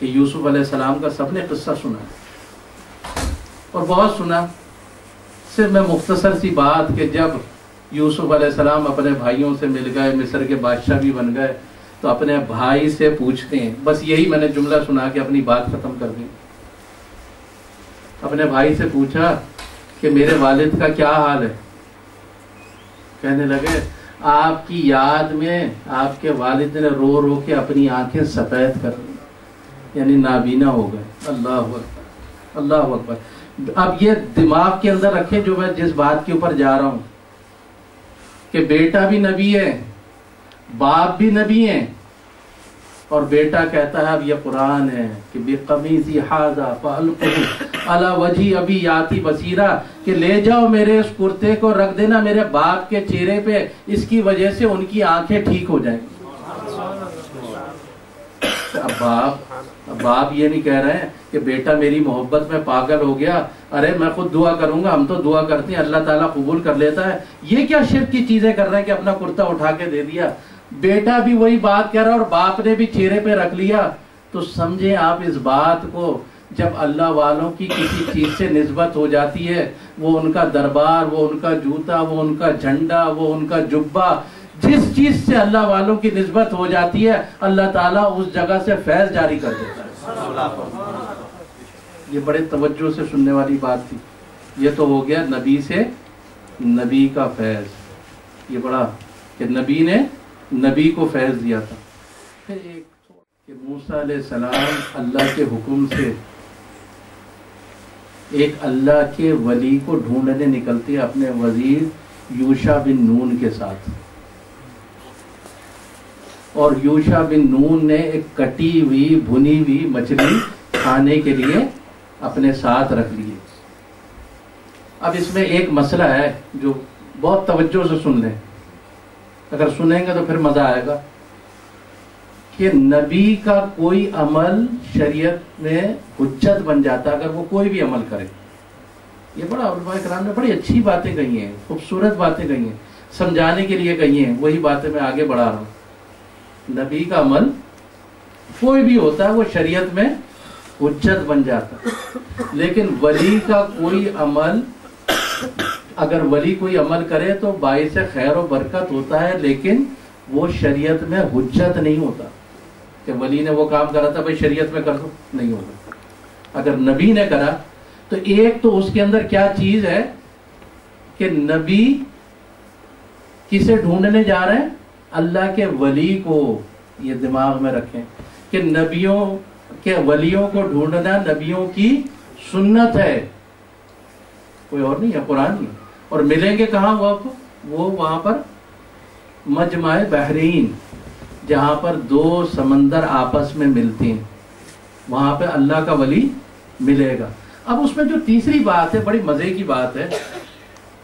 کہ یوسف علیہ السلام کا سب نے قصہ سنا اور بہت سنا. صرف میں مختصر سی بات کہ جب یوسف علیہ السلام اپنے بھائیوں سے مل گئے, مصر کے بادشاہ بھی بن گئے, تو اپنے بھائی سے پوچھتے ہیں, بس یہی میں نے جملہ سنا کہ اپنی بات ختم کر دی. اپنے بھائی سے پوچھا کہ میرے والد کا کیا حال ہے. کہنے لگے آپ کی یاد میں آپ کے والد نے رو رو کے اپنی آنکھیں سفید کر دی, یعنی نابینا ہو گئے. اللہ اکبر, اللہ اکبر. اب یہ دماغ کے اندر رکھیں جو میں جس بات کے اوپر جا رہا ہوں, کہ بیٹا بھی نبی ہے, باپ بھی نبی ہیں, اور بیٹا کہتا ہے, اب یہ قرآن ہے کہ بِقَمِيصِ هَٰذَا فَأَلْقُهُ عَلَىٰ وَجْهِي أَبِي يَأْتِ بَصِيرًا, کہ لے جاؤ میرے اس کرتے کو, رکھ دینا میرے باپ کے چہرے پہ, اس کی وجہ سے ان کی آنکھیں ٹھیک ہو جائیں. اب باپ یہ نہیں کہہ رہے ہیں کہ بیٹا میری محبت میں پاگل ہو گیا, ارے میں خود دعا کروں گا, ہم تو دعا کرتے ہیں اللہ تعالیٰ قبول کر لیتا ہے. یہ کیا شرک کی چیزیں کر رہے ہیں کہ اپنا کرتا اٹھا کے دے دیا. بیٹا بھی وہی بات کہہ رہا ہے اور باپ نے بھی چہرے پہ رکھ لیا. تو سمجھیں آپ اس بات کو, جب اللہ والوں کی کسی چیز سے نسبت ہو جاتی ہے, وہ ان کا دربار, وہ ان کا جوتا, وہ ان کا جھنڈا, وہ ان کا جبہ, جس چیز سے اللہ والوں کی نسبت ہو جاتی ہے, اللہ تعالیٰ اس جگہ سے فیض جاری کر دیتا ہے. یہ بڑے توجہ سے سننے والی بات تھی. یہ تو ہو گیا نبی سے نبی کا فیض, یہ بڑا کہ نبی نے نبی کو فیض دیا تھا. پھر ایک کہ موسیٰ علیہ السلام اللہ کے حکم سے ایک اللہ کے ولی کو ڈھونڈنے نکلتے اپنے وزیر یوشع بن نون کے ساتھ, اور یوشع بن نون نے ایک کٹی ہوئی بھنی ہوئی مچھلی کھانے کے لیے اپنے ساتھ رکھ لیے. اب اس میں ایک مسئلہ ہے جو بہت توجہ سے سن لیں, اگر سنیں گے تو پھر مزہ آئے گا, کہ نبی کا کوئی عمل شریعت میں حجت بن جاتا اگر وہ کوئی بھی عمل کرے. یہ بڑا علماء کرام نے بڑی اچھی باتیں کہی ہیں, خوبصورت باتیں کہی ہیں, سمجھانے کے لیے کہی ہیں, وہی باتیں میں آگے بڑھا رہا ہوں. نبی کا عمل کوئی بھی ہوتا ہے وہ شریعت میں حجت بن جاتا, لیکن ولی کا کوئی عمل, اگر ولی کوئی عمل کرے تو باعث خیر و برکت ہوتا ہے, لیکن وہ شریعت میں حجت نہیں ہوتا کہ ولی نے وہ کام کرا تھا بھائی شریعت میں کر دو, نہیں ہوتا. اگر نبی نے کرا تو ایک تو اس کے اندر کیا چیز ہے کہ نبی کسے ڈھونڈنے جا رہے ہیں, اللہ کے ولی کو. یہ دماغ میں رکھیں کہ نبیوں کے ولیوں کو ڈھونڈنا نبیوں کی سنت ہے, کوئی اور نہیں ہے, قرآن نہیں. اور ملیں گے کہاں وہ آپ کو, وہ وہاں پر مجمع بحرین, جہاں پر دو سمندر آپس میں ملتے ہیں, وہاں پہ اللہ کا ولی ملے گا. اب اس میں جو تیسری بات ہے بڑی مزے کی بات ہے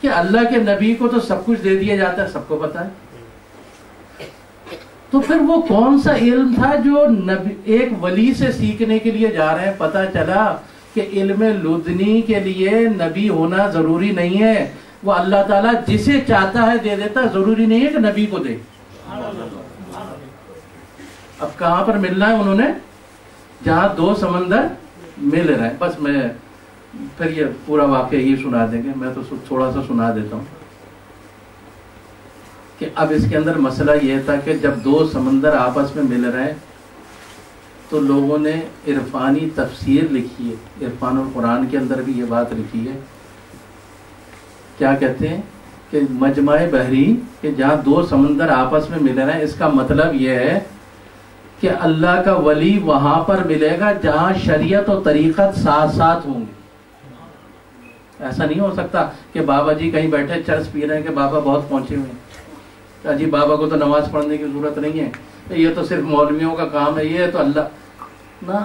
کہ اللہ کے نبی کو تو سب کچھ دے دیا جاتا ہے, سب کو پتا ہے, تو پھر وہ کون سا علم تھا جو ایک ولی سے سیکھنے کے لیے جا رہے ہیں. پتا چلا کہ علم لدنی کے لیے نبی ہونا ضروری نہیں ہے, وہ اللہ تعالیٰ جسے چاہتا ہے دے دیتا, ضروری نہیں ہے کہ نبی کو دے. اب کہاں پر ملنا ہے انہوں نے, جہاں دو سمندر مل رہے ہیں. بس میں پھر یہ پورا واقعہ یہ سنا دیں گے, میں تو تھوڑا سا سنا دیتا ہوں کہ اب اس کے اندر مسئلہ یہ تھا کہ جب دو سمندر آپس میں مل رہے ہیں تو لوگوں نے عرفانی تفسیر لکھی ہے, عرفان القرآن کے اندر بھی یہ بات لکھی ہے. کیا کہتے ہیں کہ مجمع بحرین, کہ جہاں دو سمندر آپس میں مل رہے ہیں, اس کا مطلب یہ ہے کہ اللہ کا ولی وہاں پر ملے گا جہاں شریعت و طریقت ساتھ ساتھ ہوں گے. ایسا نہیں ہو سکتا کہ بابا جی کہیں بیٹھے چرس پی رہے ہیں کہ بابا بہت پہنچے ہوئے ہیں, جی بابا کو تو نماز پڑھنے کی ضرورت نہیں ہے, یہ تو صرف مولویوں کا کام ہے, یہ تو اللہ نہ.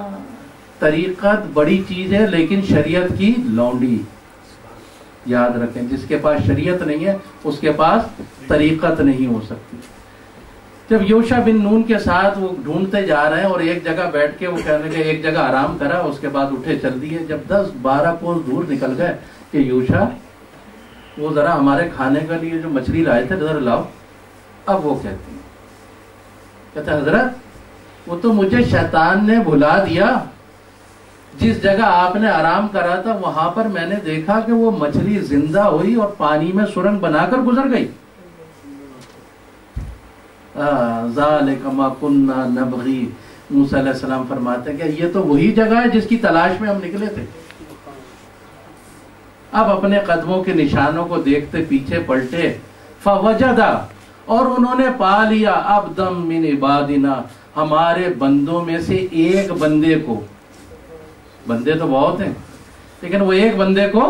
طریقت بڑی چیز ہے لیکن شریعت کی لونڈی. یاد رکھیں, جس کے پاس شریعت نہیں ہے اس کے پاس طریقت نہیں ہو سکتی. جب یوشع بن نون کے ساتھ وہ ڈھونڈتے جا رہے ہیں اور ایک جگہ بیٹھ کے وہ کہنے کے ایک جگہ آرام کرا, اس کے بعد اٹھے چل دیے. جب 10-12 کوس دور نکل گئے کہ یوشع وہ ذرا ہمارے کھانے کے لیے جو مچھلی لائے تھے ذرا لاؤ. اب وہ کہتے ہیں حضرت وہ تو مجھے شیطان نے بھلا دیا. جس جگہ آپ نے آرام کرا تھا وہاں پر میں نے دیکھا کہ وہ مچھلی زندہ ہوئی اور پانی میں سرنگ بنا کر گزر گئی. ذالک ما کنا نبغی. موسیٰ علیہ السلام فرماتے ہیں کہ یہ تو وہی جگہ ہے جس کی تلاش میں ہم نکلے تھے. اب اپنے قدموں کے نشانوں کو دیکھتے پیچھے پلٹے. فوجدا، اور انہوں نے پا لیا عبدا من عبادنا، ہمارے بندوں میں سے ایک بندے کو. بندے تو بہت ہیں لیکن وہ ایک بندے کو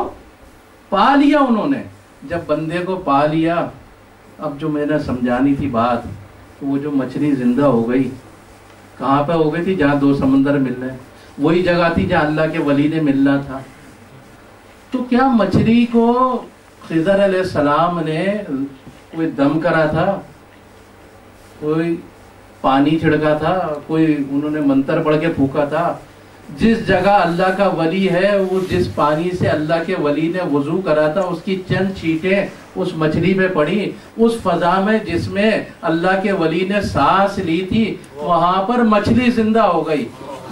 پا لیا انہوں نے. جب بندے کو پا لیا، اب جو میں نے سمجھانی تھی بات، تو وہ جو مچھلی زندہ ہو گئی کہاں پہ ہو گئی تھی؟ جہاں دو سمندر مل رہے ہیں، وہی جگہ تھی جہاں اللہ کے ولی نے ملنا تھا. تو کیا مچھلی کو خضر علیہ السلام نے کوئی دم کرا تھا، کوئی پانی چھڑکا تھا، کوئی انہوں نے منتر پڑھ کے پھونکا تھا؟ جس جگہ اللہ کا ولی ہے، وہ جس پانی سے اللہ کے ولی نے وضو کرا تھا، اس کی چند چھینٹیں اس مچھلی پہ پڑی. اس فضا میں جس میں اللہ کے ولی نے سانس لی تھی، وہاں پر مچھلی زندہ ہو گئی.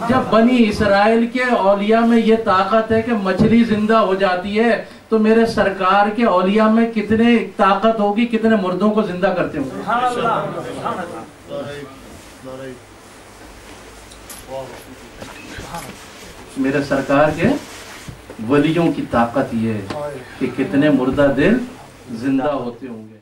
جب بنی اسرائیل کے اولیاء میں یہ طاقت ہے کہ مچھلی زندہ ہو جاتی ہے، تو میرے سرکار کے اولیاء میں کتنے طاقت ہوگی، کتنے مردوں کو زندہ کرتے ہوں گے. میرے سرکار کے ولیوں کی طاقت یہ ہے کہ کتنے مردہ دل زندہ ہوتے ہوں گے.